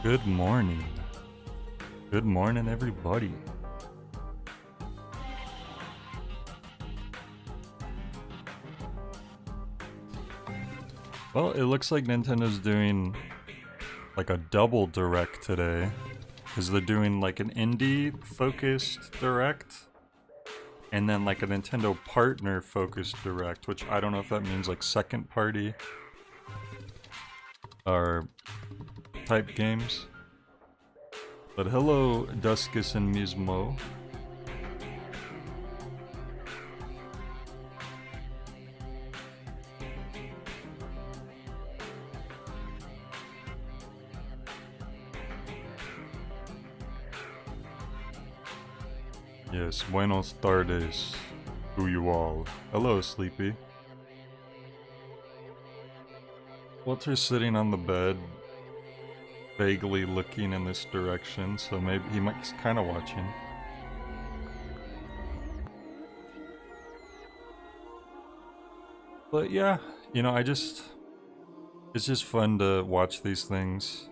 Good morning. Good morning, everybody. Well, it looks like Nintendo's doing like a double direct today. Because they're doing like an indie focused direct. And then like a Nintendo partner focused direct, which I don't know if that means like second party or type games. But hello, Duskus and Mismo. Yes, buenos tardes to you all. Hello, Sleepy. Walter's sitting on the bed, vaguely looking in this direction, so maybe he's kind of watching. But yeah, you know, it's just fun to watch these things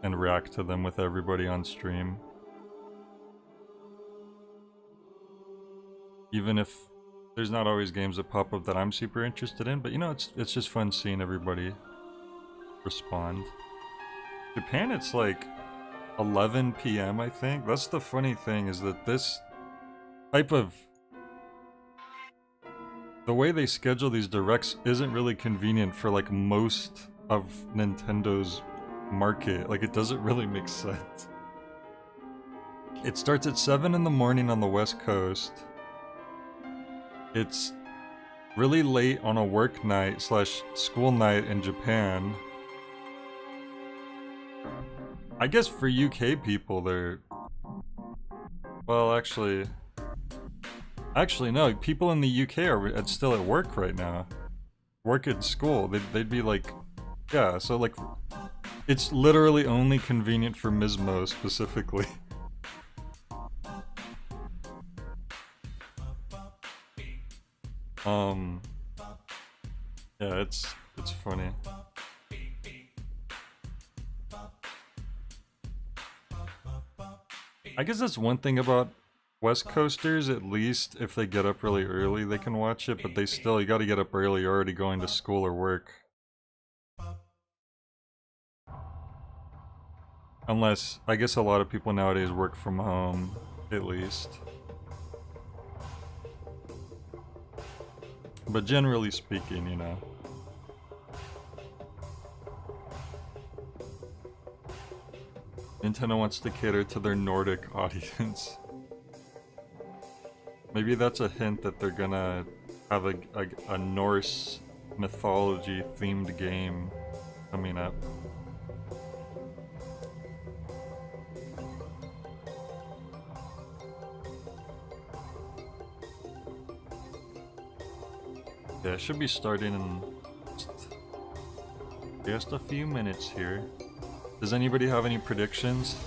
and react to them with everybody on stream. Even if there's not always games that pop up that I'm super interested in, but you know, it's just fun seeing everybody respond. Japan, it's like 11 p.m. I think. That's the funny thing, is that this type of the way they schedule these directs isn't really convenient for like most of Nintendo's market. Like, it doesn't really make sense. It starts at 7 in the morning on the West Coast. It's really late on a work night / school night in Japan. I guess for UK people, they're... Well, actually no, people in the UK are still at work right now. Work at school. They'd be like... Yeah, so like... It's literally only convenient for Mismo specifically. Yeah, it's funny. I guess that's one thing about West Coasters, at least if they get up really early they can watch it, but you gotta get up early, you're already going to school or work. Unless, I guess a lot of people nowadays work from home, at least. But generally speaking, you know. Nintendo wants to cater to their Nordic audience. Maybe that's a hint that they're gonna have a Norse mythology themed game coming up. Yeah, it should be starting in just a few minutes here. Does anybody have any predictions?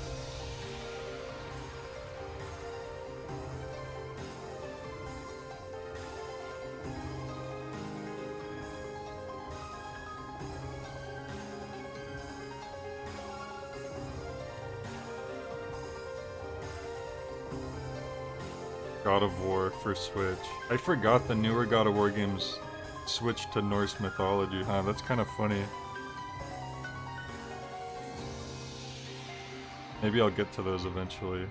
God of War for Switch. I forgot the newer God of War games switched to Norse mythology, huh? That's kind of funny. Maybe I'll get to those eventually.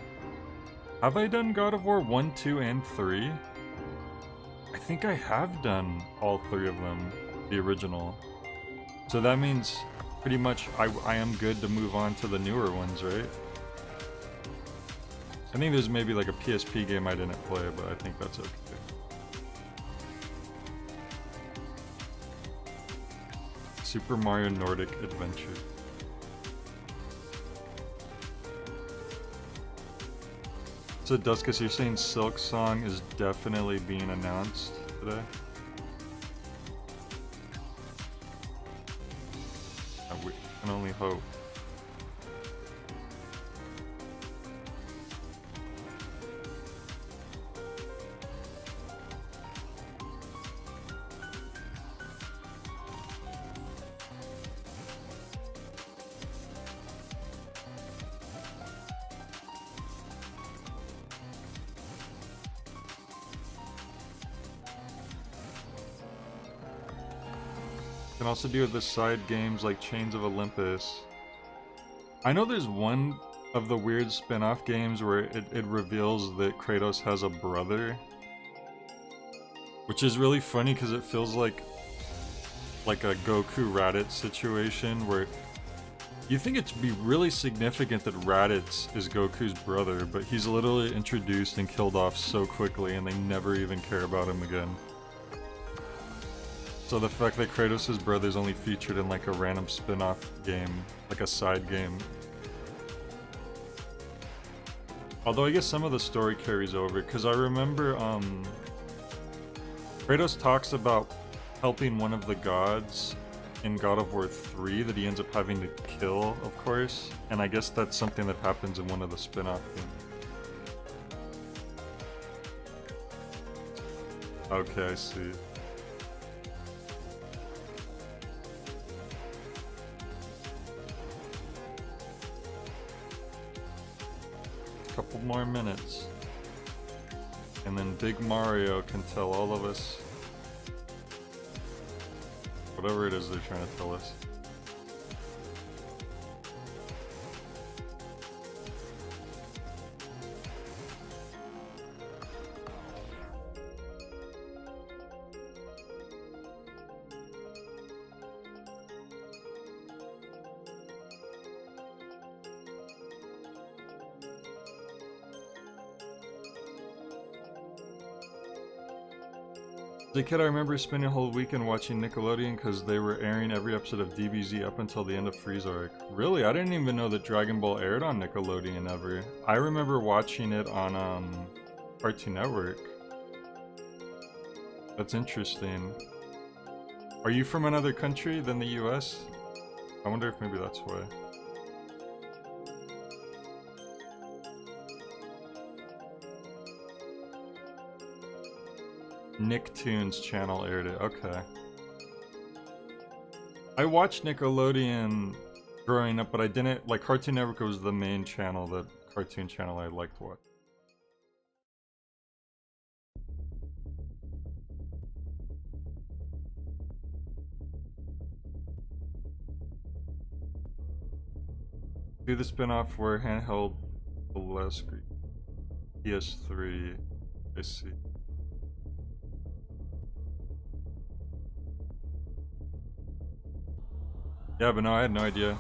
Have I done God of War 1, 2, and 3? I think I have done all 3 of them, the original. So that means pretty much I am good to move on to the newer ones, right? I think there's maybe like a PSP game I didn't play, but I think that's okay. Super Mario Nordic Adventure. So Duskus, you're saying Silk Song is definitely being announced today? We can only hope. Can also do with the side games like Chains of Olympus. I know there's one of the weird spin-off games where it reveals that Kratos has a brother. Which is really funny because it feels like a Goku Raditz situation where you think it'd be really significant that Raditz is Goku's brother, but he's literally introduced and killed off so quickly and they never even care about him again. So the fact that Kratos' brother is only featured in like a random spin-off game, like a side game. Although I guess some of the story carries over, because I remember Kratos talks about helping one of the gods in God of War 3 that he ends up having to kill, of course. And I guess that's something that happens in one of the spin-off games. Okay, I see. Couple more minutes. And then Big Mario can tell all of us whatever it is they're trying to tell us. As a kid, I remember spending a whole weekend watching Nickelodeon because they were airing every episode of DBZ up until the end of Frieza arc. Really? I didn't even know that Dragon Ball aired on Nickelodeon ever. I remember watching it on Cartoon Network. That's interesting. Are you from another country than the US? I wonder if maybe that's why. Nicktoons channel aired it, okay. I watched Nickelodeon growing up, but I didn't, like, Cartoon Network was the main channel, the cartoon channel I liked to watch. Do the spin-off where handheld less screen. PS3, I see. Yeah, but no, I had no idea.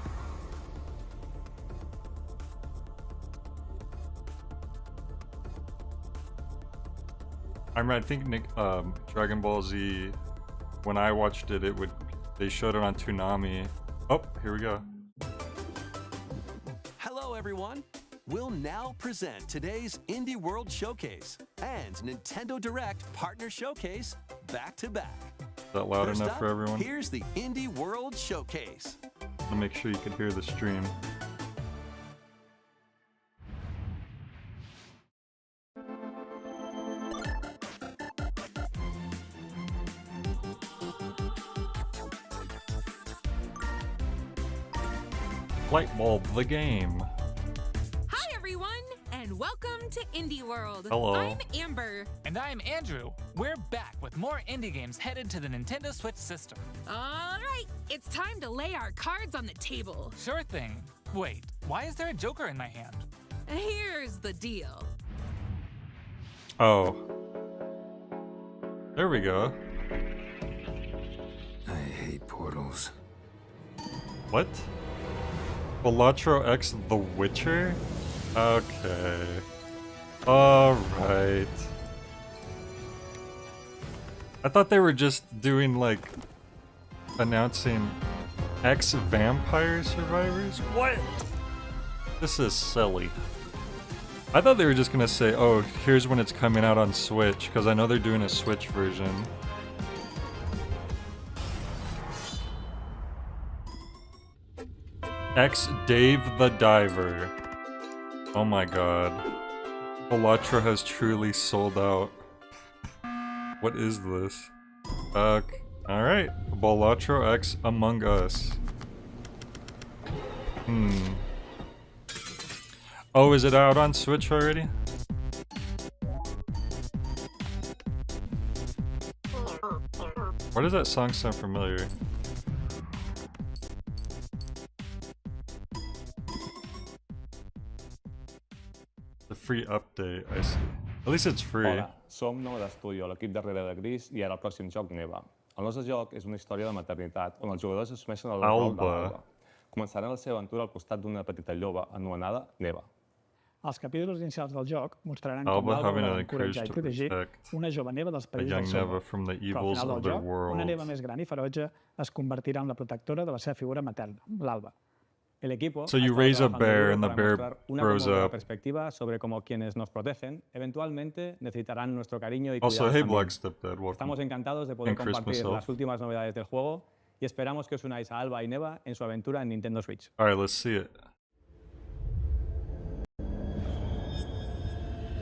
I think Dragon Ball Z, when I watched it, they showed it on Toonami. Oh, here we go. Hello, everyone. We'll now present today's Indie World Showcase and Nintendo Direct Partner Showcase back to back. Is that loud enough for everyone? Here's the Indie World Showcase. I'll make sure you can hear the stream. Light Bulb, the game. Hi everyone, and welcome to Indie World. Hello. I'm Amber. And I'm Andrew. We're back with more indie games headed to the Nintendo Switch system. All right, it's time to lay our cards on the table. Sure thing. Wait, why is there a Joker in my hand? Here's the deal. Oh. There we go. I hate portals. What? Balatro X The Witcher? Okay. Alright. I thought they were just doing, like, announcing X-Vampire Survivors? What? This is silly. I thought they were just gonna say, oh, here's when it's coming out on Switch, because I know they're doing a Switch version. X Dave the Diver. Oh my god. Balatro has truly sold out. What is this? Alright. Balatro X Among Us. Oh, is it out on Switch already? Why does that song sound familiar? free update, I see. At least it's free. Hola, som Nou d'Estudio, l'equip darrere de Gris, i ara el pròxim joc Neva. El nostre joc és una història de maternitat on els jugadors assumeixen el rol de l'Alba. Començaran la seva aventura al costat d'una petita lloba anomenada Neva. Els capítols inicials del joc mostraran Alba com l'Alba having haurà to d'encoratjar i encourage to protegir protect una jove Neva dels a perills young del seu Neva món. from the Però al evils final of del their joc, una world. Neva més gran i ferotge es convertirà en la protectora de la seva figura materna, l'Alba. El equipo So you raise a bear and the bear una grows cómoda up. perspectiva sobre cómo quienes nos protegen eventualmente necesitarán nuestro cariño y Also, cuidados hey, también. Black Stepdad, Estamos welcome. encantados de poder And Chris compartir myself. las últimas novedades del juego y esperamos que os unáis a Alba y Neva en su aventura en Nintendo Switch. Alright, let's see it.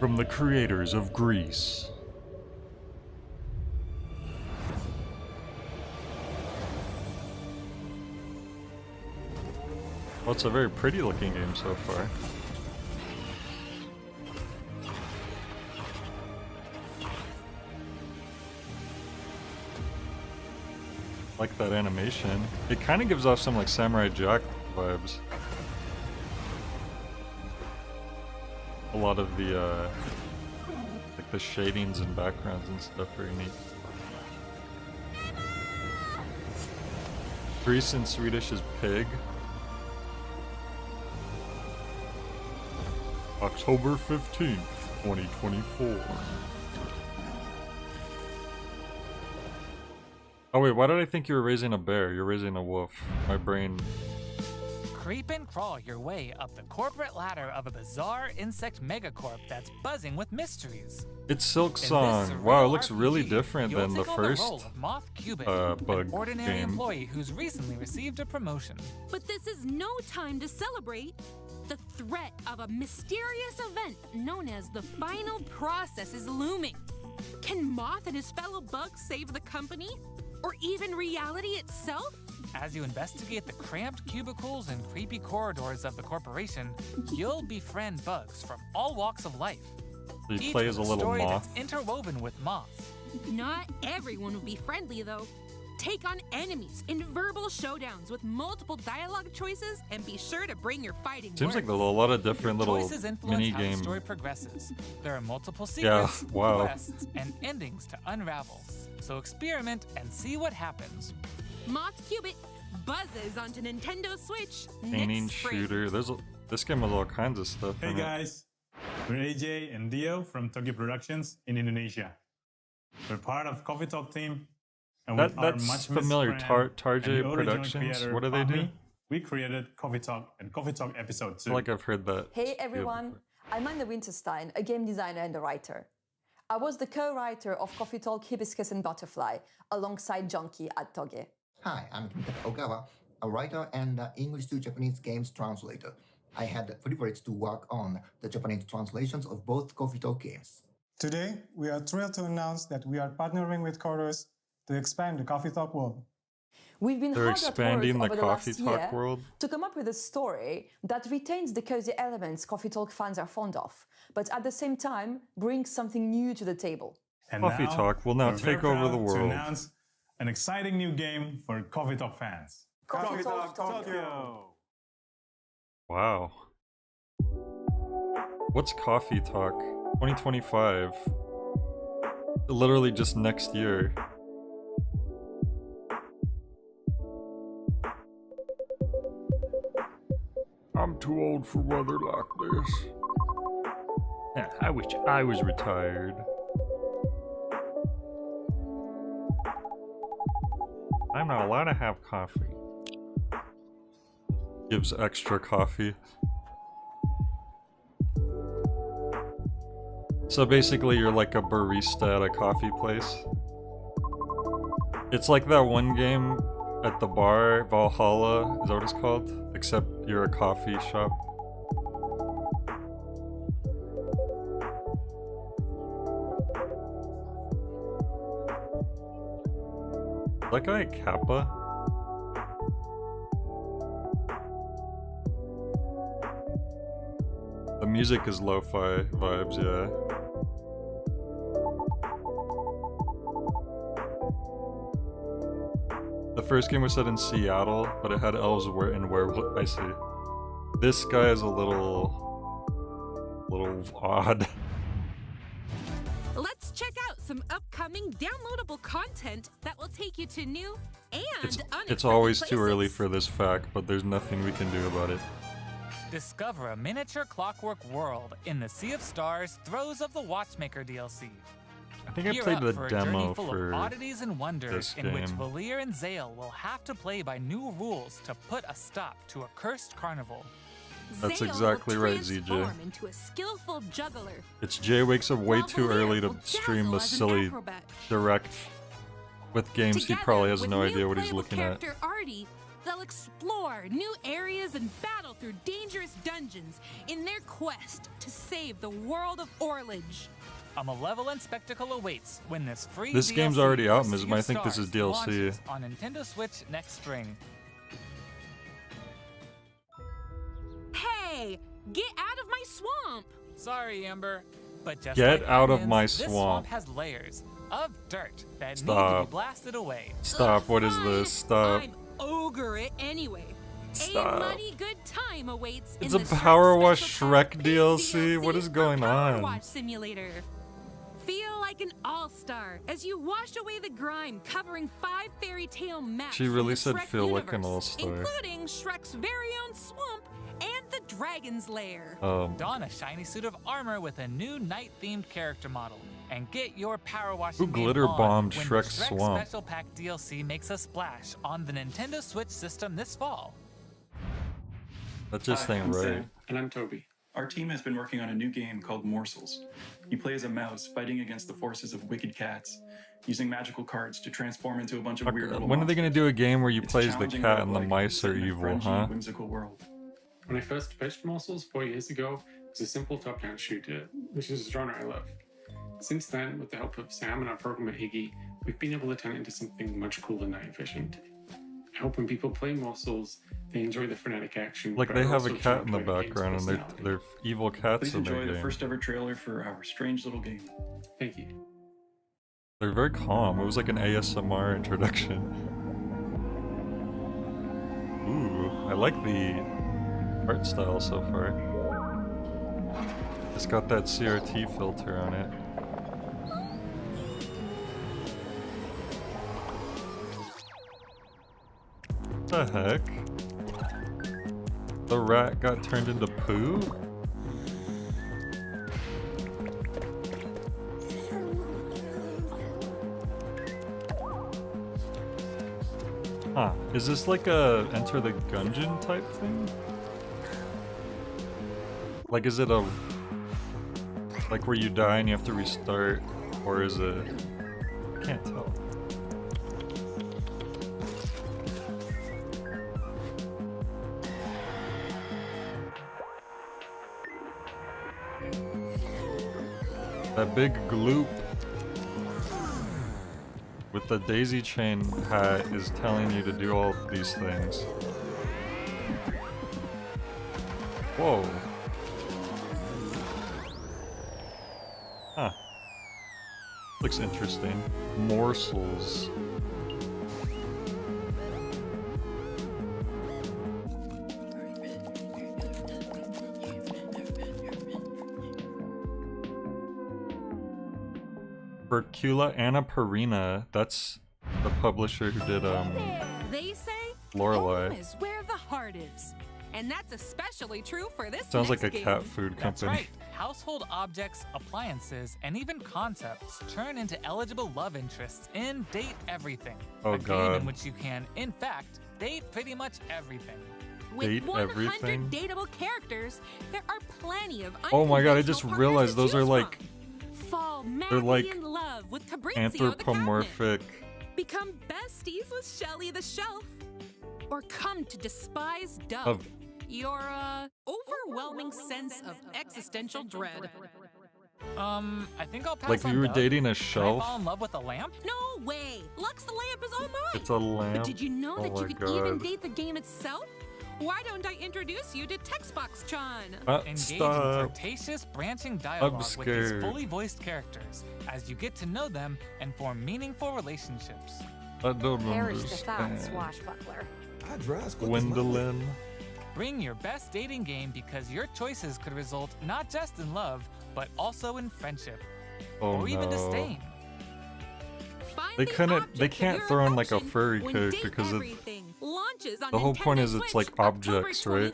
From the creators of Grease. Well, it's a very pretty looking game so far. Like that animation. It kind of gives off some like Samurai Jack vibes. A lot of the like the shadings and backgrounds and stuff very neat. Grease in Swedish is pig. October 15th, 2024. Oh wait, why did I think you were raising a bear? You're raising a wolf. My brain... Creep and crawl your way up the corporate ladder of a bizarre insect megacorp that's buzzing with mysteries. It's Silk In this Song. surreal Wow, it looks RPG, really different you'll than the take on first role of Moth Cubit, bug an ordinary game. employee who's recently received a promotion. But this is no time to celebrate. The threat of a mysterious event known as the final process is looming. Can Moth and his fellow bugs save the company? Or even reality itself? As you investigate the cramped cubicles and creepy corridors of the corporation, you'll befriend bugs from all walks of life. So you Each play with as a a little story moth. that's interwoven with moths. Not everyone will be friendly, though. Take on enemies in verbal showdowns with multiple dialogue choices, and be sure to bring your fighting Seems like words. a lot of different little Choices influence mini how the game. story progresses. There are multiple Yeah, secrets, wow. quests, and endings to unravel. So experiment and see what happens. Moth Cubit buzzes onto Nintendo Switch Painting next spring. shooter. This game has all kinds of stuff Hey in it. guys, we're AJ and Dio from Tokyo Productions in Indonesia. We're part of Coffee Talk team, and with our That's much familiar. missed friend Tarjay and the original Productions. creator, What do they do? Fahmi, we created Coffee Talk and Coffee Talk Episode 2. I feel like I've heard that. Hey spiel everyone, before. I'm Anna Winterstein, a game designer and a writer. I was the co-writer of Coffee Talk, Hibiscus and Butterfly alongside Junkie at Toge. Hi, I'm Kentaro Ogawa, a writer and English to Japanese games translator. I had the privilege to work on the Japanese translations of both Coffee Talk games. Today, we are thrilled to announce that we are partnering with Chorus to expand the Coffee Talk world. We've been They're hard at work expanding the over the Coffee last Talk year world. to come up with a story that retains the cozy elements Coffee Talk fans are fond of, but at the same time brings something new to the table. And Coffee now, Talk will now we're very take over the proud to world. announce an exciting new game for Coffee Talk fans. Coffee Talk Tokyo. Wow. What's Coffee Talk? 2025. Literally just next year. I'm too old for weather like this. Yeah, I wish I was retired. I'm not allowed to have coffee. Gives extra coffee. So basically you're like a barista at a coffee place. It's like that one game at the bar, Valhalla, is that what it's called? Except you're a coffee shop. Is that guy at Kappa? The music is lo-fi vibes, yeah. The first game was set in Seattle, but it had elves and werewolves. I see. This guy is a little little odd. Let's check out some upcoming downloadable content that will take you to new and It's always too early for this fact, but there's nothing we can do about it. Discover a miniature Clockwork world in the Sea of Stars Throes of the Watchmaker DLC. I think I Gear played up the for a demo journey full for of oddities and wonders this in which game. Valir and Zale will have to play by new rules to put a stop to a cursed carnival. That's Zale exactly will right, ZJ. transform into a skillful juggler. It's Jay wakes up way While too Valir early to will stream dazzle a as an silly acrobat. direct with games he Together probably has with no new idea what he's playable looking at. character Artie, they'll explore new areas and battle through dangerous dungeons in their quest to save the world of Orlage. A malevolent spectacle awaits when this free This DLC game's already out, for Ms. Sea Ma. I of think this is Stars DLC. launches on Nintendo Switch next spring. Hey, get out of my swamp! Sorry, Amber, but just Get like out of onions, my this swamp. swamp has layers of dirt that need to Stop. be blasted away. Stop, what is this? Stop. I'm ogre it anyway. Stop. A muddy good time awaits It's in a the Power Shark Wash Special Shrek Pack DLC? What is for going Power on? Wash Simulator. Feel like an all-star as you wash away the grime covering 5 fairy tale maps. She from really the said Shrek feel like an universe, all-star. including Shrek's very own swamp and the Dragon's Lair. Don a shiny suit of armor with a new night-themed character model, and get your power washing Who game glitter on bombed when Shrek's the Shrek swamp? Special Pack DLC makes a splash on the Nintendo Switch system this fall. That just Hi, ain't I'm right. Sam. And I'm Toby. Our team has been working on a new game called Morsels. You play as a mouse fighting against the forces of wicked cats, using magical cards to transform into a bunch of weird little When are they gonna do a game where you play as the challenging cat and the roguelike mice set are in a evil, grungy, huh? whimsical world. When I first pitched Morsels 4 years ago, it was a simple top-down shooter, which is a genre I love. Since then, with the help of Sam and our programmer Iggy, we've been able to turn it into something much cooler and night efficient. I hope when people play Morsels, they enjoy the frenetic action. Like but they are have a also cat in the charmed by the game's background and personality. they're evil cats Please in their enjoy the game. first ever trailer for our strange little game. Thank you. They're very calm. It was like an ASMR introduction. Ooh, I like the art style so far. It's got that CRT filter on it. What the heck? The rat got turned into poo? Huh. Is this like a Enter the Gungeon type thing? Like is it a... like where you die and you have to restart? Or is it... I can't tell. That big gloop with the daisy chain hat is telling you to do all these things. Whoa. Huh. Looks interesting. Morsels. Bercula Annapurna, that's the publisher who did They say Lorelei. home is where the heart is. And that's especially true for this Sounds like next a game. cat food That's company. right. Household objects, appliances, and even concepts turn into eligible love interests in Date Everything. Oh, a game God. in which you can, in fact, date pretty much everything. With Date 100 everything? dateable characters, there are plenty of Oh my god, I just unconventional realized partners those to are choose like from. Fall they're madly like in love with Fabrizio anthropomorphic. the Cabinet. Become besties with Shelly the Shelf. Or come to despise Dove. Of- Your overwhelming sense of existential dread. I think I'll pass Like on you were Dove. dating a Can I shelf? fall in love with a lamp? No way! Lux the lamp is all mine! It's a lamp. But did you know Oh that my you could even God. date the game itself? Why don't I introduce you to Textbox-chan? Engage in Stop. flirtatious, branching dialogue with scared. these fully voiced characters as you get to know them and form meaningful relationships. I don't Perish the thought, understand. swashbuckler. Gwendolyn. Bring your best dating game because your choices could result not just in love, but also in friendship. Oh or even no. disdain. They can't throw in like a furry character because the whole point is it's like objects, right?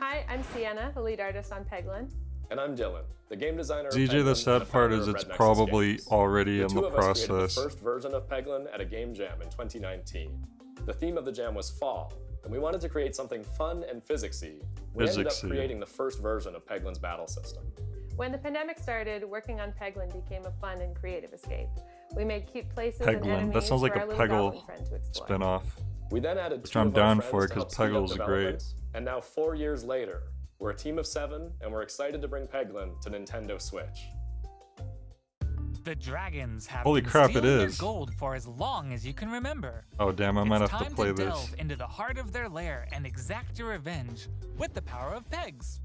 Hi, I'm Sienna, the lead artist on Peglin. And I'm Dylan, the game designer of ZJ, Peglin the and sad part founder is of it's Red Nexus probably Games. already in two the of us created process. the first version of Peglin at a game jam in 2019. The theme of the jam was fall, and we wanted to create something fun and physicsy. We ended up creating the first version of Peglin's battle system. When the pandemic started, working on Peglin became a fun and creative escape. We made cute places and Peglin. enemies That sounds like for a our little goblin Peggle friend to explore. spinoff. We then added Which two I'm of our down friends for to because help speed up Peggle's great. development, and now 4 years later, we're a team of 7, and we're excited to bring Peglin to Nintendo Switch. The dragons have Holy been crap, it stealing is. their gold for as long as you can remember. Oh damn, I might It's have to time play to this. delve into the heart of their lair and exact your revenge with the power of pegs.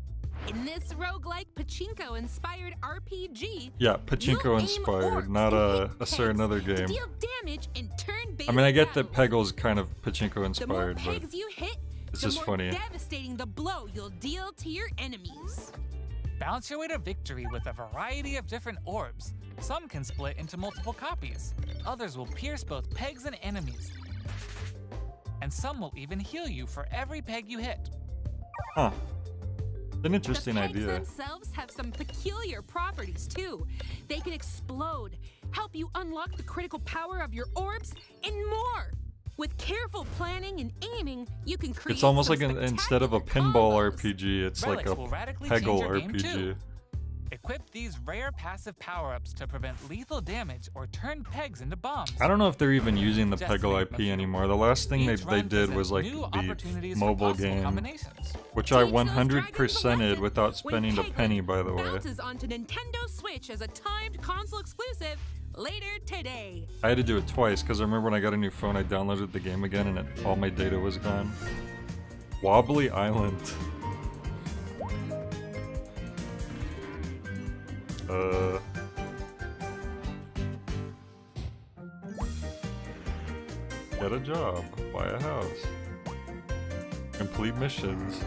In this roguelike pachinko-inspired RPG, Yeah, pachinko inspired, not a certain other game. deal damage in turn-based I mean, I get that Peggle's kind of pachinko The more inspired, but pegs you hit, it's the just more funny. devastating the blow you'll deal to your enemies. Bounce your way to victory with a variety of different orbs. Some can split into multiple copies. Others will pierce both pegs and enemies. And some will even heal you for every peg you hit. Huh. An interesting The pegs idea. themselves have some peculiar properties too. They can explode, help you unlock the critical power of your orbs, and more. With careful planning and aiming, you can create It's almost some like instead of a pinball RPG, it's like Relics a will radically change Peggle your game RPG. too. Equip these rare passive power-ups to prevent lethal damage or turn pegs into bombs. I don't know if they're even using the Just to Peggle name a IP few. anymore. The last thing Each they run did presents was like new the opportunities for mobile possible game, combinations. which I Teach those dragons a 100%ed lesson without when spending a Peglin penny, by the way. bounces onto Nintendo Switch as a timed console exclusive later today. I had to do it twice because I remember when I got a new phone, I downloaded the game again and all my data was gone. Wobbly Island. Get a job, buy a house, complete missions.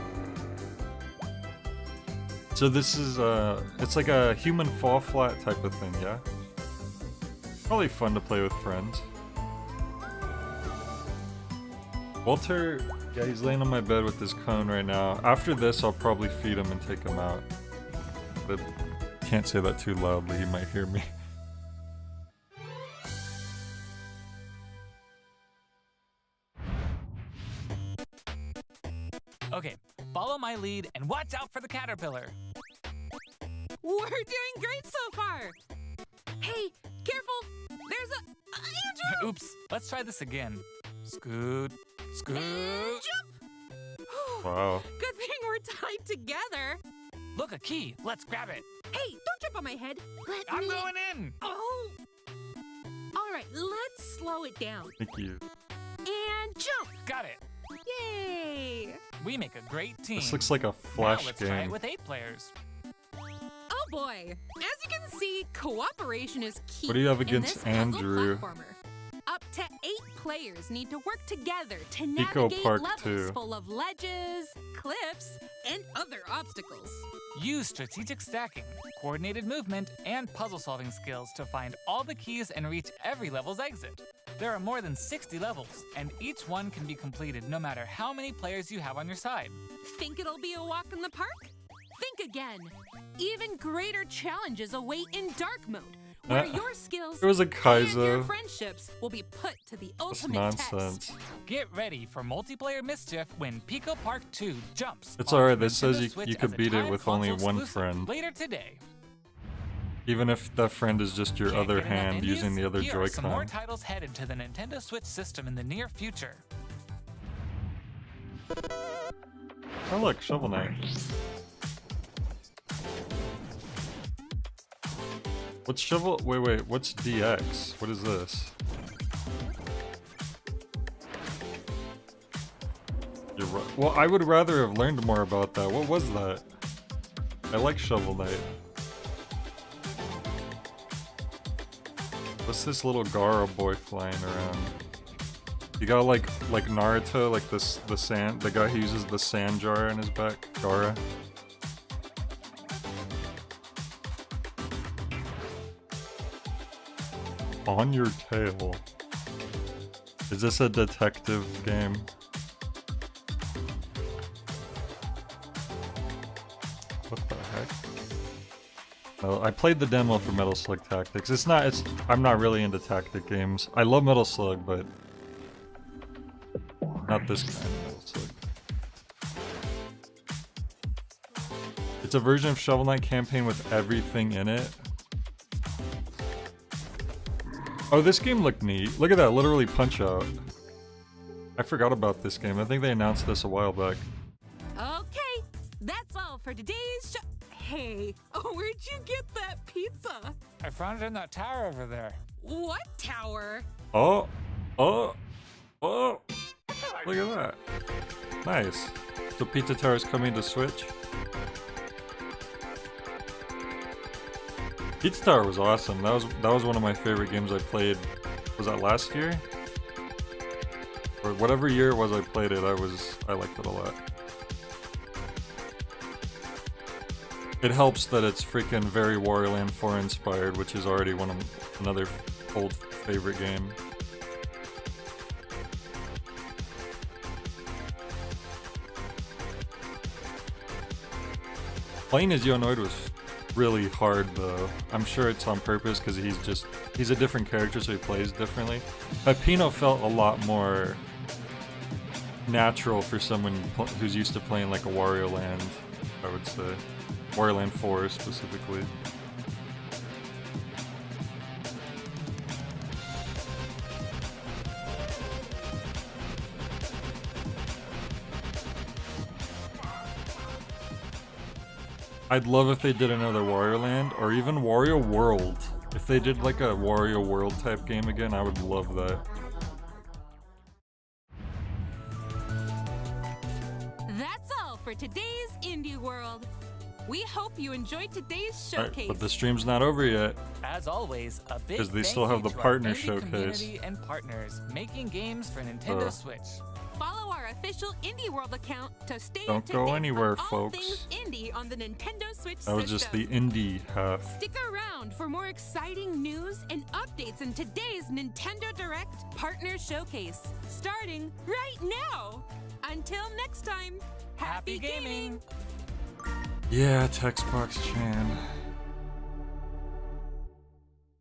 So this is it's like a human fall flat type of thing, yeah? Probably fun to play with friends. Walter, yeah, he's laying on my bed with his cone right now. After this, I'll probably feed him and take him out. But can't say that too loudly, he might hear me. Okay, follow my lead and watch out for the caterpillar. We're doing great so far. Hey, careful! There's a Andrew! Oops, let's try this again. Scoot, scoot. Jump! Wow. Good thing we're tied together. Look, a key. Let's grab it. Hey, don't jump on my head. I'm going in. Oh. All right, let's slow it down. Thank you. And jump. Got it. Yay! We make a great team. This looks like a Flash now let's try it game. with 8 players. Oh boy! As you can see, cooperation is key. What do you have in against this puzzle Andrew? platformer. Up to 8 players need to work together to Pico navigate Park levels 2. full of ledges, cliffs, and other obstacles. Use strategic stacking, coordinated movement, and puzzle-solving skills to find all the keys and reach every level's exit. There are more than 60 levels, and each one can be completed no matter how many players you have on your side. Think it'll be a walk in the park? Think again. Even greater challenges await in dark mode, where your skills It was a and your Kaizo. friendships will be put to the That's ultimate nonsense. test. Get ready for multiplayer mischief when Pico Park 2 jumps. It's onto alright, this Nintendo says you Switch could as a beat it timed with only console one exclusive friend. Later today. Even if that friend is just your Can't other get enough hand indies? using the other Here are some more Joy-Con. titles headed to the Nintendo Switch system in the near future. Oh look, Shovel Knight. What's Shovel? Wait, what's DX? What is this? You're right. Well, I would rather have learned more about that. What was that? I like Shovel Knight. What's this little Garo boy flying around? You got like Naruto, like the guy who uses the sand jar in his back, Gaara. On Your Tail. Is this a detective game? What the heck? Well, I played the demo for Metal Slug Tactics. I'm not really into tactic games. I love Metal Slug, but not this kind of Metal Slug. It's a version of Shovel Knight campaign with everything in it. Oh, this game looked neat. Look at that, literally Punch-Out. I forgot about this game. I think they announced this a while back. Okay, that's all for today's show. Hey, where'd you get that pizza? I found it in that tower over there. What tower? Oh! Look at that. Nice. So Pizza Tower is coming to Switch. Pizza Tower was awesome. That was one of my favorite games I played. Was that last year? Or whatever year it was I played it, I liked it a lot. It helps that it's freaking very Wario Land 4 inspired, which is already another old favorite game. Playing as Yonoid was really hard though. I'm sure it's on purpose because he's a different character, so he plays differently. But Pino felt a lot more natural for someone who's used to playing like a Wario Land, I would say. Wario Land 4 specifically. I'd love if they did another Wario Land, or even Wario World. If they did like a Wario World type game again, I would love that. That's all for today's Indie World. We hope you enjoyed today's showcase. Right, but the stream's not over yet. As always, a big because they thank still have you the to partner our indie showcase. Community and partners making games for Nintendo Switch. Follow our official Indie World account to stay Don't up to go date anywhere, on all folks. things indie on the Nintendo Switch That was just the system. indie half. Stick around for more exciting news and updates in today's Nintendo Direct Partner Showcase, starting right now. Until next time, happy gaming! Yeah, Textbox Chan.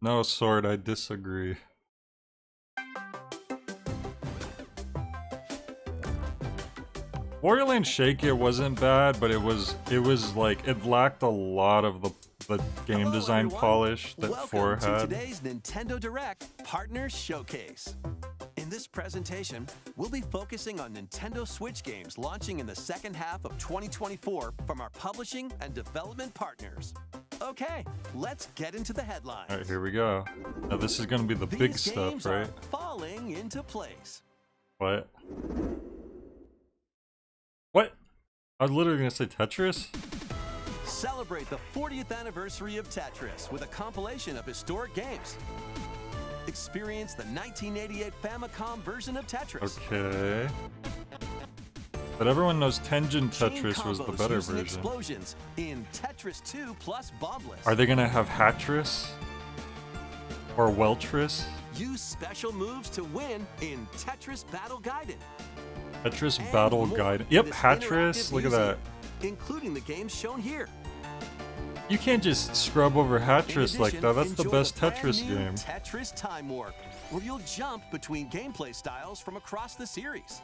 No, Sword, I disagree. Wario Land Shake It wasn't bad, but it was like it lacked a lot of the game design polish that 4 Welcome to had. today's Nintendo Direct Partner Showcase. In this presentation, we'll be focusing on Nintendo Switch games launching in the second half of 2024 from our publishing and development partners. Okay, let's get into the headlines. All right, here we go. Now this is gonna be the big These stuff, games right? are falling into place. What? What? I was literally gonna say Tetris. Celebrate the 40th anniversary of Tetris with a compilation of historic games. Experience the 1988 Famicom version of Tetris. Okay. But everyone knows Tengen Tetris was the Combos better using version. explosions in Tetris 2 plus Bombless. Are they gonna have Hatris? Or Weltris? Use special moves to win in Tetris Battle Gaiden. Tetris And Battle more Guide. in Yep, this Hatris. interactive Look at museum, that. including the games shown here. You can't just scrub over Hatris like that. That's the Enjoy best brand Tetris new game. Tetris Time Warp, where you'll jump between gameplay styles from across the series.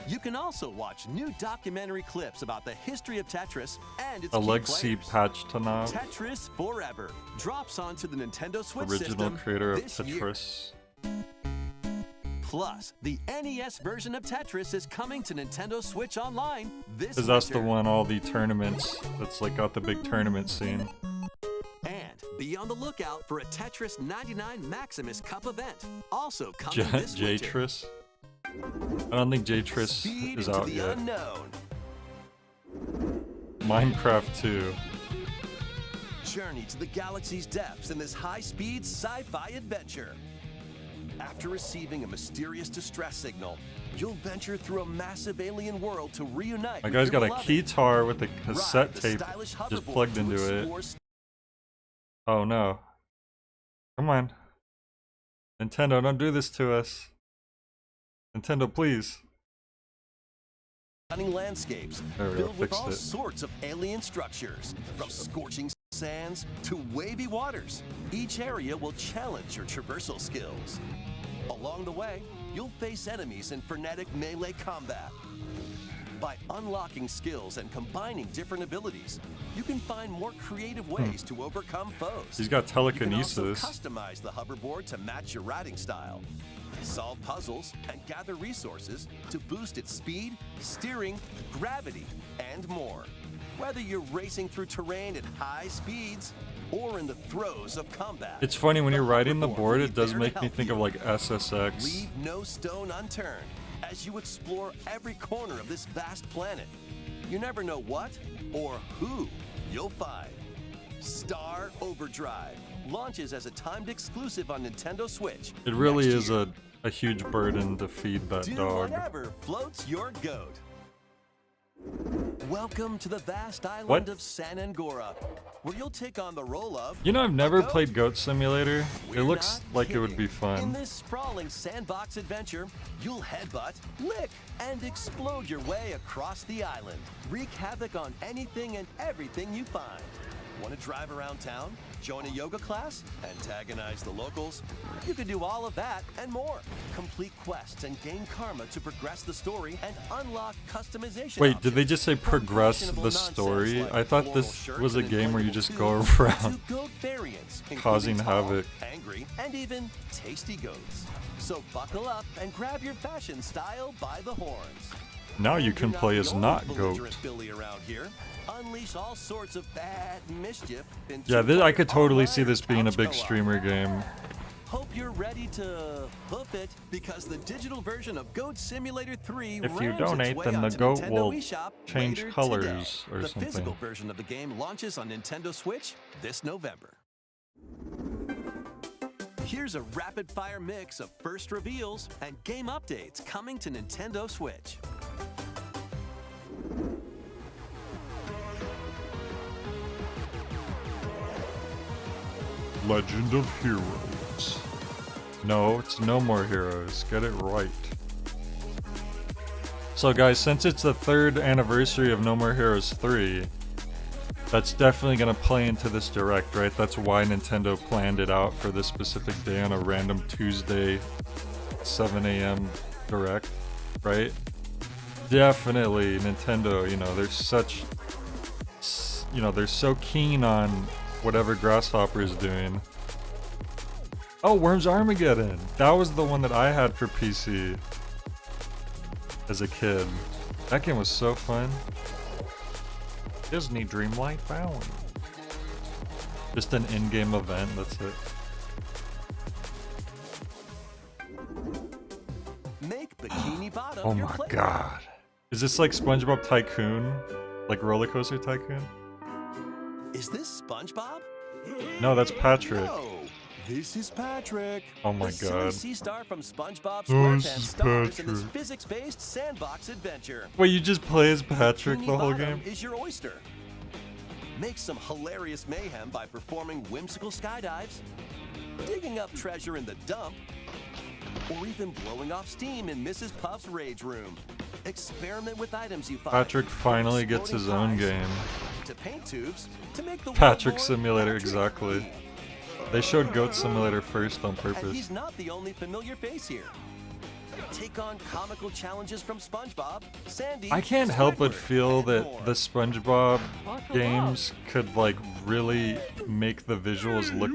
You can also watch new documentary clips about the history of Tetris and its key Alexei players. Pachtanov, Tetris Forever drops onto the Nintendo Switch original system creator of this year. Tetris. Plus, the NES version of Tetris is coming to Nintendo Switch Online this Because that's the winter. one, all the tournaments. That's like got the big tournament scene. And be on the lookout for a Tetris 99 Maximus Cup event, also coming this winter. J-Tris? I don't think J-Tris Speed is into out the yet. unknown. Minecraft 2. Journey to the galaxy's depths in this high-speed sci-fi adventure. After receiving a mysterious distress signal, you'll venture through a massive alien world to reunite. My guy's got a keytar with a cassette tape just plugged into it. Oh no. Come on. Nintendo, don't do this to us. Nintendo, please. Stunning landscapes filled with all sorts of alien structures, from scorching sands to wavy waters. Each area will challenge your traversal skills. Along the way, you'll face enemies in frenetic melee combat. By unlocking skills and combining different abilities, you can find more creative ways to overcome foes. He's got telekinesis. You can also customize the hoverboard to match your riding style, solve puzzles, and gather resources to boost its speed, steering, gravity, and more. Whether you're racing through terrain at high speeds or in the throes of combat. It's funny when you're riding the board, it does make me think of like SSX. Leave no stone unturned as you explore every corner of this vast planet. You never know what or who you'll find. Star Overdrive launches as a timed exclusive on Nintendo Switch. It really is a huge burden to feed that Do dog. whatever floats your goat. Welcome to the vast island of San Angora, where you'll take on the role of... You know, I've never played Goat Simulator. It looks like it would be In fun. this sprawling sandbox adventure, you'll headbutt, lick, and explode your way across the island. Wreak havoc on anything and everything you find. Want to drive around town, join a yoga class, antagonize the locals? You can do all of that and more. Complete quests and gain karma to progress the story and unlock customization. Wait, did they just say progress the story? I thought this was a game where you just go around Goat variants, causing including tall, havoc. angry, and even tasty goats. So buckle up and grab your fashion style by the horns. Now you can play as not Goat. Billy around here. Unleash all sorts of bad mischief. Yeah, I could totally see this being a big streamer game. Hope you're ready to hoof it, because the digital version of Goat Simulator 3 If you rams donate, its way then the onto goat Nintendo will eShop change later colors today. or The something. physical version of the game launches on Nintendo Switch this November. Here's a rapid-fire mix of first reveals and game updates coming to Nintendo Switch. Legend of Heroes. No, it's No More Heroes. Get it right. So guys, since it's the 3rd anniversary of No More Heroes 3, that's definitely going to play into this direct, right? That's why Nintendo planned it out for this specific day on a random Tuesday 7 a.m. direct, right? Definitely Nintendo, you know, they're such, you know, they're so keen on whatever Grasshopper is doing. Oh, Worms Armageddon! That was the one that I had for PC as a kid. That game was so fun. Disney Dreamlight Valley. Just an in-game event, that's it. Make Bikini Bottom Oh your my playground. god. Is this like SpongeBob Tycoon? Like Roller Coaster Tycoon? Is this SpongeBob? No, that's Patrick. No, this is Patrick. Oh my the silly god. sea star from SpongeBob Oh, SquarePants this is stars in this Patrick. physics-based sandbox adventure. Wait, you just play as Patrick Bikini the whole Bottom game? is your oyster. Make some hilarious mayhem by performing whimsical skydives, digging up treasure in the dump, or even blowing off steam in Mrs. Puff's rage room. Experiment with items you find. Patrick finally gets his own game. To paint tubes to make the Patrick world more Simulator, Patrick. exactly. They showed Goat Simulator first on And purpose. he's not the only familiar face here. Take on comical challenges from SpongeBob, Sandy, I can't help but Squidward, feel and that more. the SpongeBob games could like really make the visuals look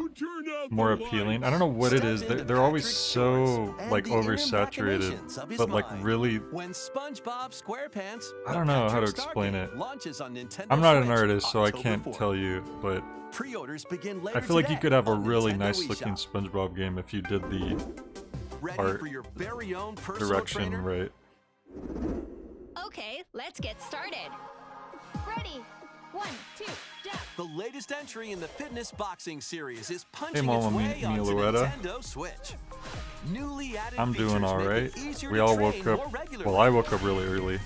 more appealing. I don't know what it is. They're always so like oversaturated, but like really, When SpongeBob SquarePants, I don't know how to Patrick explain Stargate it. launches on Nintendo I'm not an Switch artist, so I October can't 4th. tell you, but Pre-orders begin later I feel like you today could have a on really Nintendo nice looking eShop. SpongeBob game if you did the Ready art for your very own personal direction trainer? right. Okay, let's get started. Ready? 1, 2, jump. The latest entry in the fitness boxing series is punching Mama its way onto Miluetta. Nintendo Switch. Newly added I'm doing features all make right. it easier We to all train woke up. more regularly. Well, I woke up really early.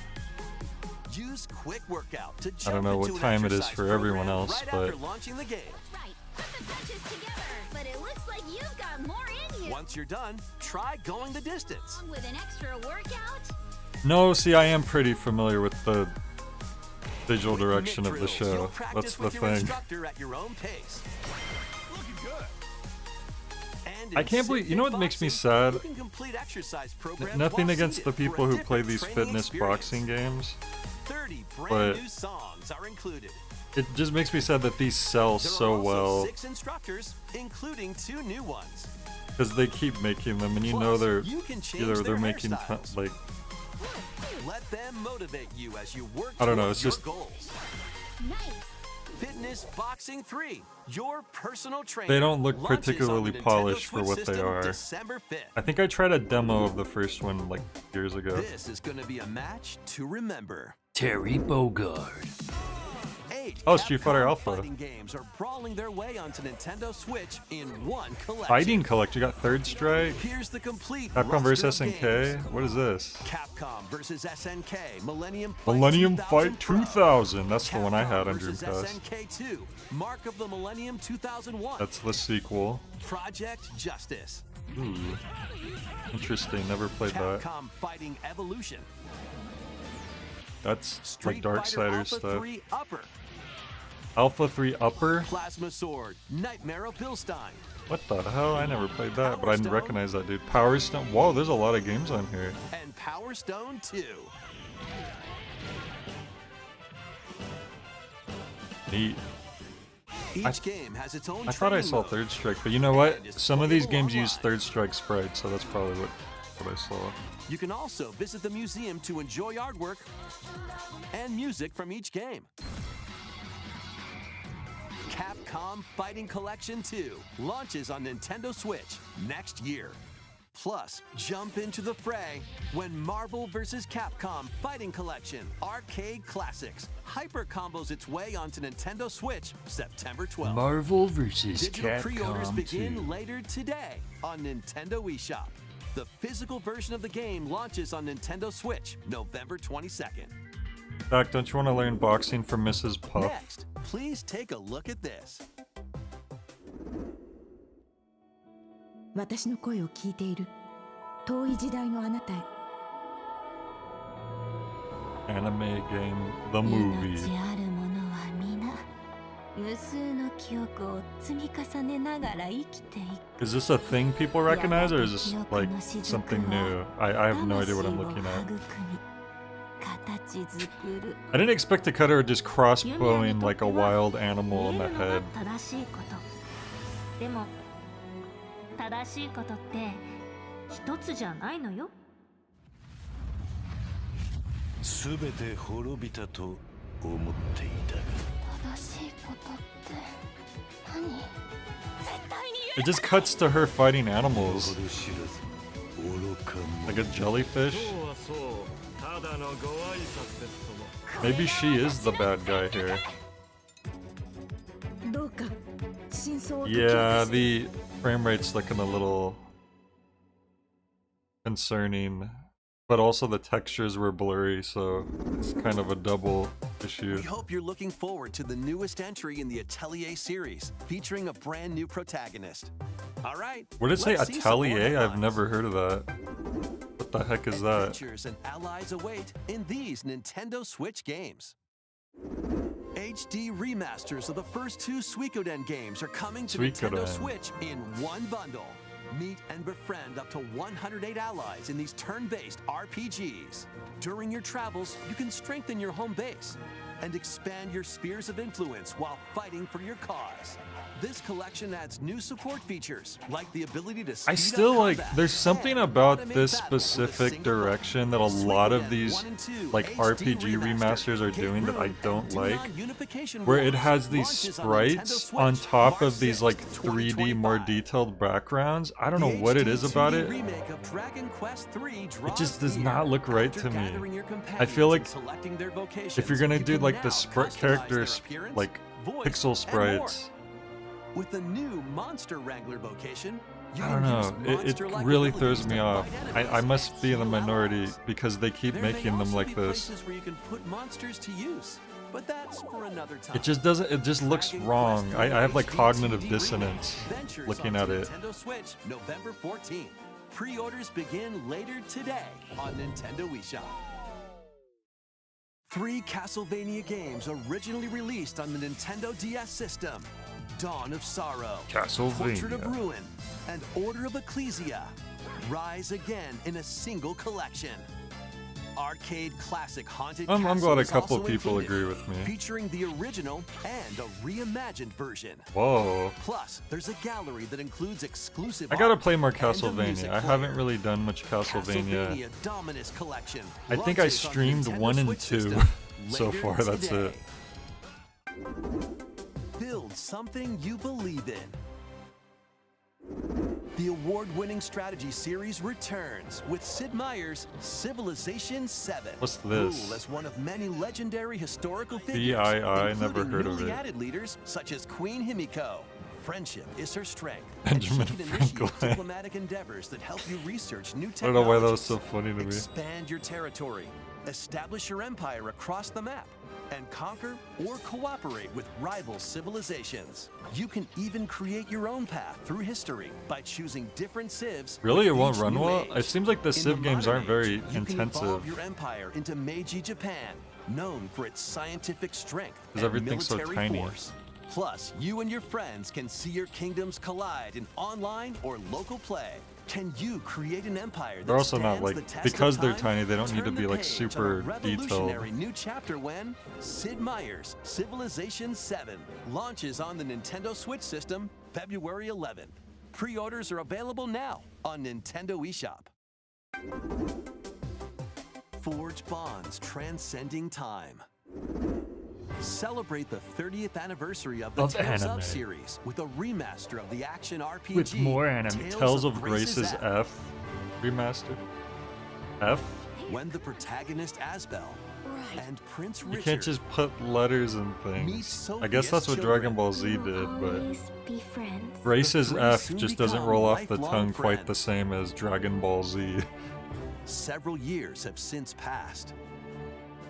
Use Quick Workout to I don't know what time it is for everyone else, right but after launching the game. Right. Put the punches together. But it looks like you've got more in you. Once you're done, try going the distance. With an extra workout. no, see, I am pretty familiar with the visual direction of the show. That's the thing. Instructor at your own pace. Looking good. And I can't believe, you know what makes me sad? you can complete exercise programs Nothing while against the seated for people a who play different these training fitness experience. boxing games, 30 but brand new songs are included. it just makes me sad that these sell There are so also well 6 instructors, including 2 new ones. because they keep making them, and you know they're you can change either their they're making hairstyles. like Let them motivate you as you work I don't know, towards it's your just- goals. Nice. Fitness Boxing 3, your personal trainer. they don't look launches on particularly the Nintendo polished for Switch what they system are. December 5th. I think I tried a demo of the first one like years ago. This is going to be a match to remember. Terry Bogard. 8 Oh, Street Fighter Capcom Alpha. fighting games are brawling their way onto Nintendo Switch in one collection. Fighting Collector, you got Third Strike, Here's the complete Capcom vs roster of SNK. games. What is this? Capcom versus SNK, Millennium Fight Pro, 2000. That's the one I had on versus Dreamcast. SNK2, Mark of the Millennium 2001. That's the sequel. Project Justice. Ooh. Interesting. Never played that. Capcom Fighting Evolution. That's Street like Fighter Darksider Alpha stuff. 3 Upper. Alpha 3 Upper? Plasma Sword, Nightmare of Bilstein. What the hell? I never played that, but I didn't recognize that dude. Power Stone. Whoa, there's a lot of games on here. And Power Stone 2. Neat. Each game has its own I thought I training saw mode. Third Strike, but you know what? And Some of these displayable games online. use Third Strike sprites, so that's probably what I saw. You can also visit the museum to enjoy artwork and music from each game. Capcom Fighting Collection 2 launches on Nintendo Switch next year. Plus, jump into the fray when Marvel vs. Capcom Fighting Collection Arcade Classics hyper combos its way onto Nintendo Switch September 12th. Marvel vs. Digital pre-orders Capcom begin 2. later today on Nintendo eShop. The physical version of the game launches on Nintendo Switch November 22nd. Doc, don't you want to learn boxing from Mrs. Puff? Next, please take a look at this. 私の声を聞いている遠い時代のあなたへ Anime game, the movie. 命あるものは皆無数の記憶を積み重ねながら生きていく Is this a thing people recognize, or is this like something new? I have no idea what I'm looking at. 形作る I didn't expect to cut her just crossbowing like a wild animal in the head. 正しいことでも正しいことって一つじゃないのよすべて滅びたと思っていたが正しいことって何絶対に It just cuts to her fighting animals. Like a jellyfish? Maybe she is the bad guy here. どうか真相を Yeah, the frame rate's looking a little concerning. But also the textures were blurry, so it's kind of a double issue. We hope you're looking forward to the newest entry in the Atelier series, featuring a brand new protagonist. All right. What did it say? let's see some more Atelier? I've headlines. never heard of that. What the heck is that? Adventures and allies await in these Nintendo Switch games. HD remasters of the first 2 Suikoden games are coming to Nintendo Suikoden. Switch in one bundle. Meet and befriend up to 108 allies in these turn-based RPGs. During your travels, you can strengthen your home base and expand your spheres of influence while fighting for your cause. This collection adds new support features, like the ability to speed I still up like, combat there's something about automate this battle with a specific single direction that a lot of Suikoden these 1 and 2 like HD RPG remasters are doing that I don't like. Unification Where it Wars has these launches on Nintendo sprites on Switch top March of these like 6th, 3D more detailed backgrounds. I don't know what it is about it. remake of Dragon Quest III It draws just does near. not look right After to me. gathering your I feel companions like and selecting their vocations, if you're gonna you do can like the now sprite customize characters their appearance, like voice, pixel and more. sprites. With the new Monster Wrangler vocation, I don't know. It really throws me off. I must be in the minority because they keep making them like this. Where you can put monsters to use. But that's for another time. It just doesn't. It just looks wrong. I have like cognitive dissonance looking at it. Nintendo Switch, November 14th. Pre-orders begin later today on Nintendo eShop. 3 Castlevania games originally released on the Nintendo DS system: Dawn of Sorrow, Portrait of Castlevania. Ruin, and Order of Ecclesia rise again in a single collection. Arcade classic Haunted I'm Castle glad a is couple also people included, agree with me. featuring the original and a reimagined version. Whoa. Plus, there's a gallery that includes exclusive I gotta art play more and a music Castlevania. I player. haven't really done much Castlevania. Castlevania Dominus Collection I think I launches on streamed Nintendo 1 and Switch 2 system so later far. That's today. it. Build something you believe in. The award-winning strategy series returns with Sid Meier's Civilization 7. What's this? Rule as one of many legendary historical figures, BII, never including heard of newly it. added leaders such as Queen Himiko. Friendship is her strength. Benjamin and she can initiate Franklin. diplomatic endeavors that help you research new I technologies. don't know why that was so funny to me. Expand your territory, establish your empire across the map, and conquer or cooperate with rival civilizations. You can even create your own path through history by choosing different civs. Really, it with won't each run new well? age. It seems like the In Civ games aren't modern very age, you can intensive. evolve your empire into Meiji Japan, known for its scientific strength 'Cause and everything's so military tiny. force. Plus, you and your friends can see your kingdoms collide in online or local play. Can you create an empire that They're also not stands like, the test because of they're time? tiny, they don't need to Turn be the like page super on a detailed. revolutionary new chapter when Sid Meier's Civilization 7 launches on the Nintendo Switch system February 11th. Pre-orders are available now on Nintendo eShop. Forge bonds transcending time. Celebrate the 30th anniversary of the Of Tales anime. of series with a remaster of the action RPG. With more anime. Tales of Grace's F remaster. F? When the protagonist Asbel and Prince You Richard can't just put letters and things. I guess that's what Dragon Ball Z did, but Be friends. Grace's three F soon just doesn't become roll off the lifelong tongue quite the friends. same as Dragon Ball Z. Several years have since passed.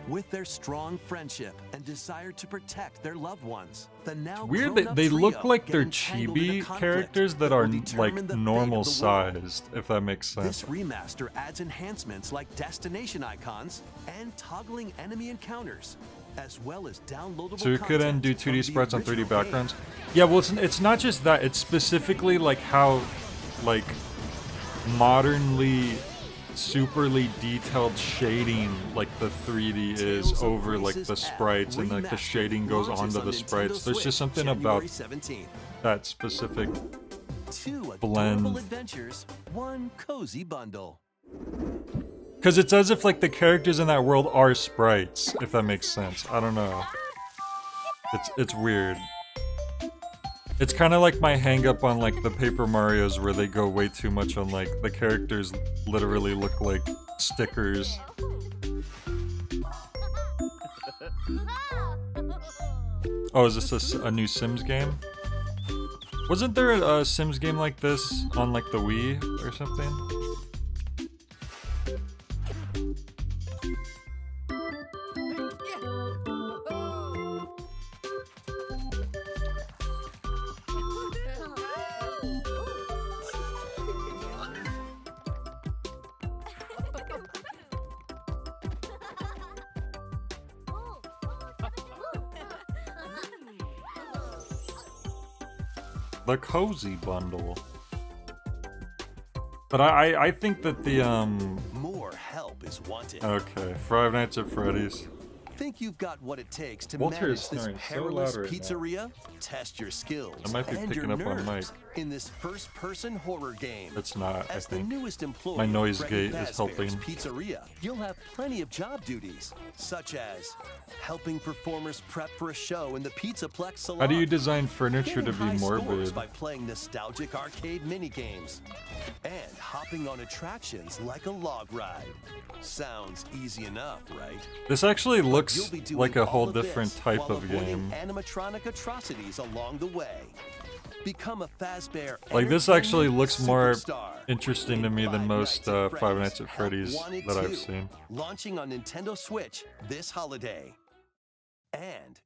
With their strong friendship and desire to protect their loved ones, the now Weird grown-up that they look trio like get they're entangled in a chibi conflict characters that will are determine like the fate of normal the world. sized, if that makes sense. This remaster adds enhancements like destination icons and toggling enemy encounters, as well as downloadable So you could content do from 2D the sprites on 3D original game. backgrounds. Yeah, well, it's not just that. It's specifically like how, like, modernly, superly detailed shading, like the 3D is over like the sprites, and like the shading goes onto the sprites. There's just something about January 17th. that specific 2 adorable blend. adventures, 1 cozy bundle. Because it's as if like the characters in that world are sprites, if that makes sense. I don't know. It's weird. It's kind of like my hang up on like the Paper Marios where they go way too much on like the characters literally look like stickers. Oh, is this a new Sims game? Wasn't there a Sims game like this on like the Wii or something? The Cozy Bundle. But I think that the More help is wanted. okay, Five Nights at Freddy's. Think you've got what it takes to Walter manage is this snoring so perilous loud right now. pizzeria? Test your skills I might be and picking your up on nerves mic. in this first-person horror game. It's not, I As the think. newest employee My of noise Freddy gate is Fazbear's helping. Pizzeria, you'll have plenty of job duties, such as helping performers prep for a show in the Pizzaplex salon. How do you design furniture to Getting be high scores morbid? by playing nostalgic arcade minigames, and hopping on attractions like a log ride. Sounds easy enough, right? This actually You'll looks be doing like a all whole of different this type while of avoiding game. animatronic atrocities along the way. Become a Fazbear. Like, this actually looks more superstar. interesting to me than most Five Nights at Freddy's Wanted that I've to. seen. Launching on Nintendo Switch this holiday. And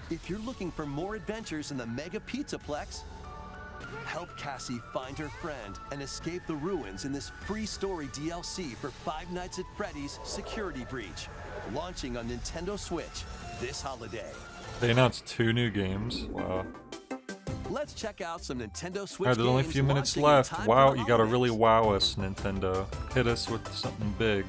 if you're looking for more adventures in the Mega Pizzaplex, help Cassie find her friend and escape the ruins in this free story DLC for Five Nights at Freddy's Security Breach. Launching on Nintendo Switch this holiday. They announced 2 new games. Wow. Let's check out some Nintendo Switch Alright, there's only a games few minutes launching in left. time Wow, for the you gotta really holidays. wow us, Nintendo. Hit us with something big.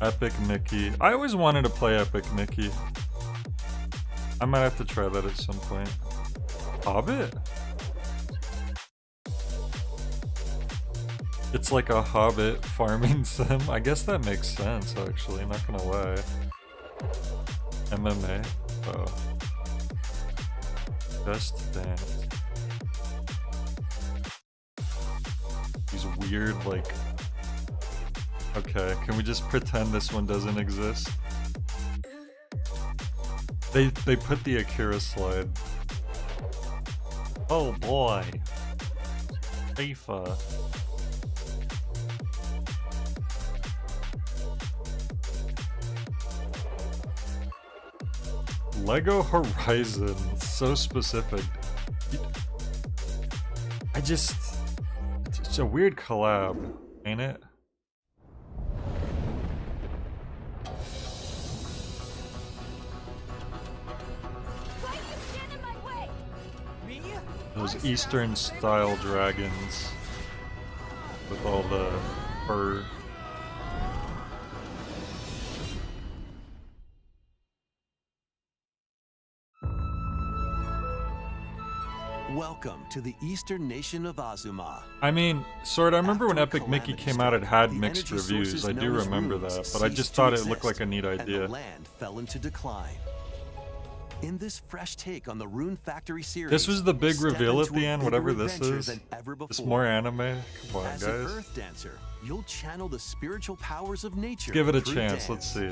Epic Mickey. I always wanted to play Epic Mickey. I might have to try that at some point. Hobbit? It's like a Hobbit farming sim. I guess that makes sense, actually, not gonna lie. MMA? Oh. Just Dance. These weird, like... Okay, can we just pretend this one doesn't exist? They put the Akira slide. Oh boy. FIFA. Lego Horizon, so specific. It's a weird collab, ain't it? Those Eastern style dragons with all the fur. Welcome to the Eastern Nation of Azuma. I mean, Sword, I remember when Epic Mickey came out, it had mixed reviews. I do remember that, but I just thought it looked like a neat idea. And the land fell into decline. In this fresh take on the Rune Factory series, This was the big step reveal at into the a end, bigger whatever this adventure is. than ever It's before. more anime. Come on, As guys. an Earth Dancer, you'll channel the spiritual powers of nature. Give it a through chance. dance. Let's see.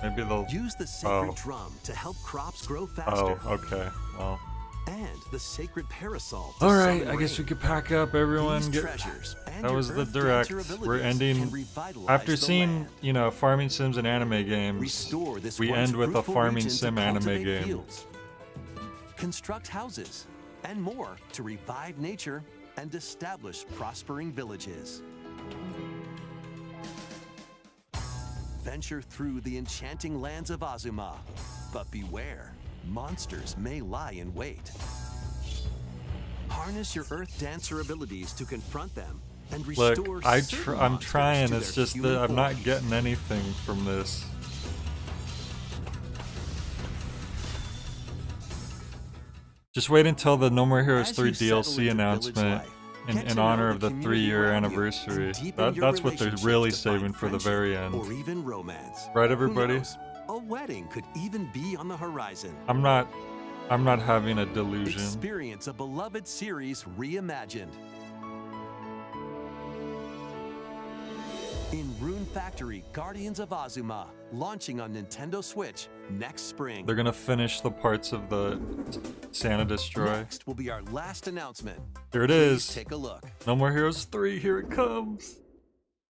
Maybe they'll. Use the sacred drum to help crops grow faster. Oh, okay. Well. And the sacred parasol. to All right. summon I guess we rain. could pack up, everyone. These Get. treasures and That your was the Earth direct. Dancer We're abilities ending. can revitalize After the seeing, land. you know, farming sims and anime games, Restore this we once end with a fruitful farming region to sim anime cultivate game. fields, construct houses, and more to revive nature and establish prospering villages. Venture through the enchanting lands of Azuma, but beware, monsters may lie in wait. Harness your Earth Dancer abilities to confront them and restore Look, certain I'm monsters trying. to It's their just human that I'm not form. getting anything from this. Just wait until the No More Heroes As 3 you settle DLC into village announcement life, in get to honor know of the community 3-year around you anniversary. and deepen your That's what they're relationships really to find saving for the friendship very end. Or even romance. Right, Who everybody? knows? A wedding could even be on the horizon. I'm not having a delusion. Experience a beloved series reimagined. In Rune Factory, Guardians of Azuma, launching on Nintendo Switch next spring. They're gonna finish the parts of the Santa Destroy. Next will be our last announcement. Here it Please is. take a look. No More Heroes 3, here it comes.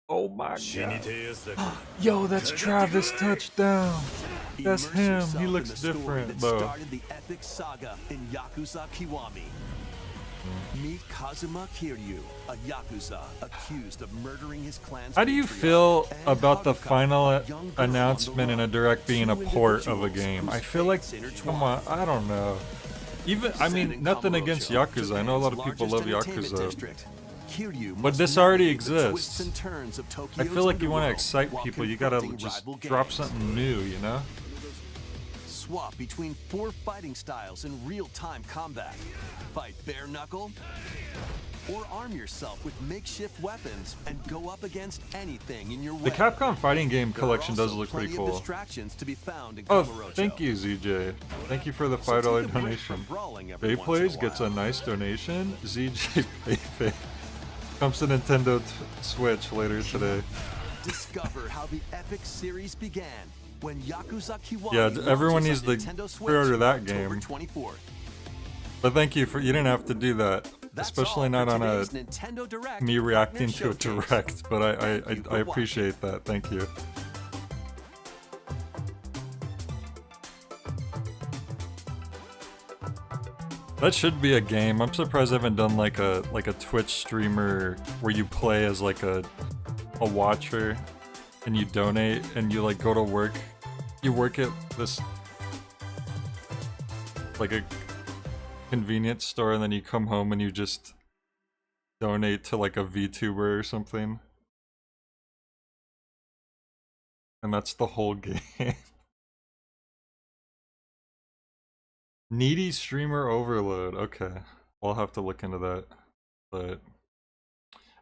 Oh my god. Yo, that's Travis Touchdown. That's Immerse him. yourself He in looks the story different that though. started the epic saga in Yakuza Kiwami. Meet Kazuma Kiryu, a Yakuza accused of murdering his clan's How do you patriarch, feel and about the Haruka, final a young girl on the announcement in a run. direct being a Two port of a individuals game? I whose feel like, fates come on, I don't know. Even, I mean, Set in nothing against Kamurocho, Yakuza. I know a lot of people Japan's love largest entertainment Yakuza. district. Kiryu But must this already navigate the twists exists. and turns of I Tokyo's feel like you want to underworld excite while people, you gotta confronting just rival drop gangs. something new, you know? Swap between 4 fighting styles in real-time combat. Fight bare knuckle, or arm yourself with makeshift weapons and go up against anything in your way. The Capcom fighting game There are collection does also look pretty plenty of cool. distractions to be found in Oh, Kamurocho. thank you, ZJ. Thank you for the So $5 take a break donation. from brawling every once in a Bayplays gets a nice donation. ZJ Bayface. Comes to Nintendo Switch later today. Discover how the epic series began when Yakuza Kiwami Yeah, everyone needs launches to on Nintendo Switch pre-order that October game. 24th. But thank you for, you didn't have to do that. That's Especially all not for on a today's Nintendo Direct me reacting to a Partner Showcase. direct, but I appreciate that. Thank you. That should be a game. I'm surprised I haven't done like a Twitch streamer where you play as like a watcher and you donate and you like go to work. You work at this like a convenience store and then you come home and you just donate to like a VTuber or something. And that's the whole game. Needy streamer overload. Okay, I'll have to look into that. But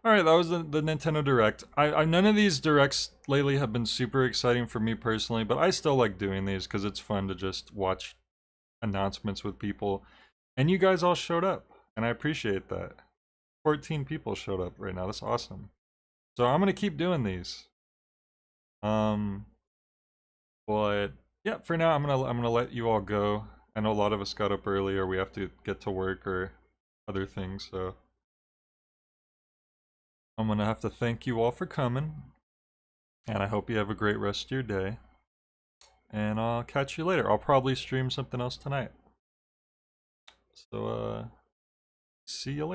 all right, that was the Nintendo Direct. I none of these directs lately have been super exciting for me personally, but I still like doing these because it's fun to just watch announcements with people. And you guys all showed up, and I appreciate that. 14 people showed up right now. That's awesome. So I'm gonna keep doing these. But yeah, for now I'm gonna let you all go. I know a lot of us got up early or we have to get to work or other things, so I'm gonna have to thank you all for coming. And I hope you have a great rest of your day. And I'll catch you later. I'll probably stream something else tonight. So see you later.